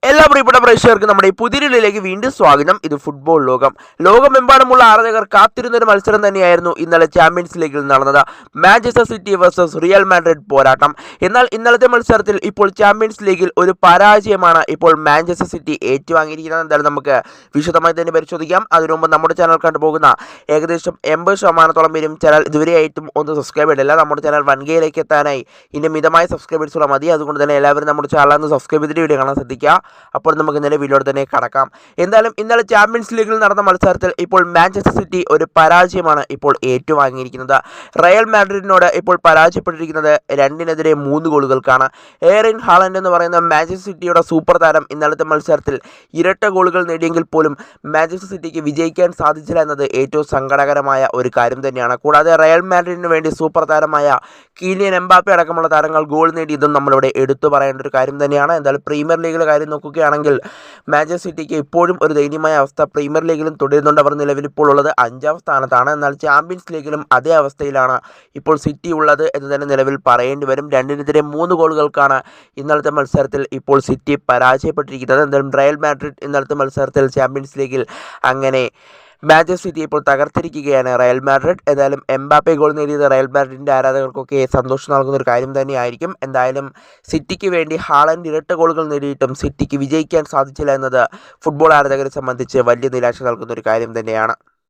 എല്ലാ പ്രിയപ്പെട്ട പ്രേക്ഷകർക്കും നമ്മുടെ ഈ പുതിയ വീഡിയോയിലേക്ക് വീണ്ടും സ്വാഗതം. ഇത് ഫുട്ബോൾ ലോകമെമ്പാടുമുള്ള ആരാധകർ കാത്തിരുന്ന ഒരു മത്സരം തന്നെയായിരുന്നു ഇന്നലെ ചാമ്പ്യൻസ് ലീഗിൽ നടന്നത്. Manchester city versus real Madrid പോരാട്ടം. എന്നാൽ ഇന്നലത്തെ മത്സരത്തിൽ ഇപ്പോൾ ചാമ്പ്യൻസ് ലീഗിൽ ഒരു പരാജയമാണ് ഇപ്പോൾ മാഞ്ചസ്റ്റർ സിറ്റി ഏറ്റുവാങ്ങിയിരിക്കുന്നത്. എന്തായാലും നമുക്ക് വിശദമായി തന്നെ പരിശോധിക്കാം. അതിനുമുമ്പ് നമ്മുടെ ചാനൽ കണ്ടുപോകുന്ന ഏകദേശം 80% പേരും ചാനൽ ഇതുവരെയായിട്ടും ഒന്ന് സബ്സ്ക്രൈബ് ചെയ്തില്ല. നമ്മുടെ ചാനൽ 1K എത്താനായി ഇനി മിതമായ സബ്സ്ക്രൈബേഴ്സുള്ള മതി. അതുകൊണ്ട് തന്നെ എല്ലാവരും നമ്മുടെ ചാനൽ ഒന്ന് സബ്സ്ക്രൈബ് ചെയ്തിട്ട് വീഡിയോ കാണാൻ ശ്രദ്ധിക്കുക. അപ്പോൾ നമുക്ക് ഇന്നലെ വീഡിയോയിൽ തന്നെ കടക്കാം. എന്തായാലും ഇന്നലെ ചാമ്പ്യൻസ് ലീഗിൽ നടന്ന മത്സരത്തിൽ ഇപ്പോൾ മാഞ്ചസ്റ്റർ സിറ്റി ഒരു പരാജയമാണ് ഇപ്പോൾ ഏറ്റുവാങ്ങിയിരിക്കുന്നത്. റയൽ മാഡ്രിഡിനോട് ഇപ്പോൾ പരാജയപ്പെട്ടിരിക്കുന്നത് 2-3 ഗോളുകൾക്കാണ്. എർലിംഗ് ഹാലൻഡ് എന്ന് പറയുന്ന മാഞ്ചസ്റ്റർ സിറ്റിയുടെ സൂപ്പർ താരം ഇന്നലത്തെ മത്സരത്തിൽ ഇരട്ട ഗോളുകൾ നേടിയെങ്കിൽ പോലും മാഞ്ചസ്റ്റർ സിറ്റിക്ക് വിജയിക്കാൻ സാധിച്ചില്ല എന്നത് ഏറ്റവും സങ്കടകരമായ ഒരു കാര്യം തന്നെയാണ്. കൂടാതെ റയൽ മാഡ്രിഡിന് വേണ്ടി സൂപ്പർ താരമായ കിലിയൻ എംബാപ്പെ അടക്കമുള്ള താരങ്ങൾ ഗോൾ നേടിയതും നമ്മളിവിടെ എടുത്തു പറയേണ്ട ഒരു കാര്യം തന്നെയാണ്. എന്തായാലും പ്രീമിയർ ലീഗിലെ കാര്യം നോക്കുകയാണെങ്കിൽ മാഞ്ചസ്റ്റർ സിറ്റിക്ക് ഇപ്പോഴും ഒരു ദയനീയമായ അവസ്ഥ പ്രീമിയർ ലീഗിലും തുടരുന്നുണ്ട്. അവർ നിലവിൽ ഇപ്പോൾ ഉള്ളത് 5ാം സ്ഥാനത്താണ്. എന്നാൽ ചാമ്പ്യൻസ് ലീഗിലും അതേ അവസ്ഥയിലാണ് ഇപ്പോൾ സിറ്റി ഉള്ളത് എന്ന് തന്നെ നിലവിൽ പറയേണ്ടി വരും. 2-3 ഗോളുകൾക്കാണ് ഇന്നലത്തെ മത്സരത്തിൽ ഇപ്പോൾ സിറ്റി പരാജയപ്പെട്ടിരിക്കുന്നത്. എന്തായാലും റയൽ മാഡ്രിഡ് ഇന്നലത്തെ മത്സരത്തിൽ ചാമ്പ്യൻസ് ലീഗിൽ അങ്ങനെ മാഞ്ചസ്റ്റർ സിറ്റി ഇപ്പോൾ തകർത്തിരിക്കുകയാണ് റയൽ മാഡ്രിഡ്. ഏതായാലും എംബാപ്പെ ഗോൾ നേടിയത് റയൽ മാഡ്രിഡിൻ്റെ ആരാധകർക്കൊക്കെ സന്തോഷം നൽകുന്ന ഒരു കാര്യം തന്നെയായിരിക്കും. എന്തായാലും സിറ്റിക്ക് വേണ്ടി ഹാലൻഡ് ഇരട്ട ഗോളുകൾ നേടിയിട്ടും സിറ്റിക്ക് വിജയിക്കാൻ സാധിച്ചില്ല എന്നത് ഫുട്ബോൾ ആരാധകരെ സംബന്ധിച്ച് വലിയ നിരാശ നൽകുന്ന ഒരു കാര്യം തന്നെയാണ്.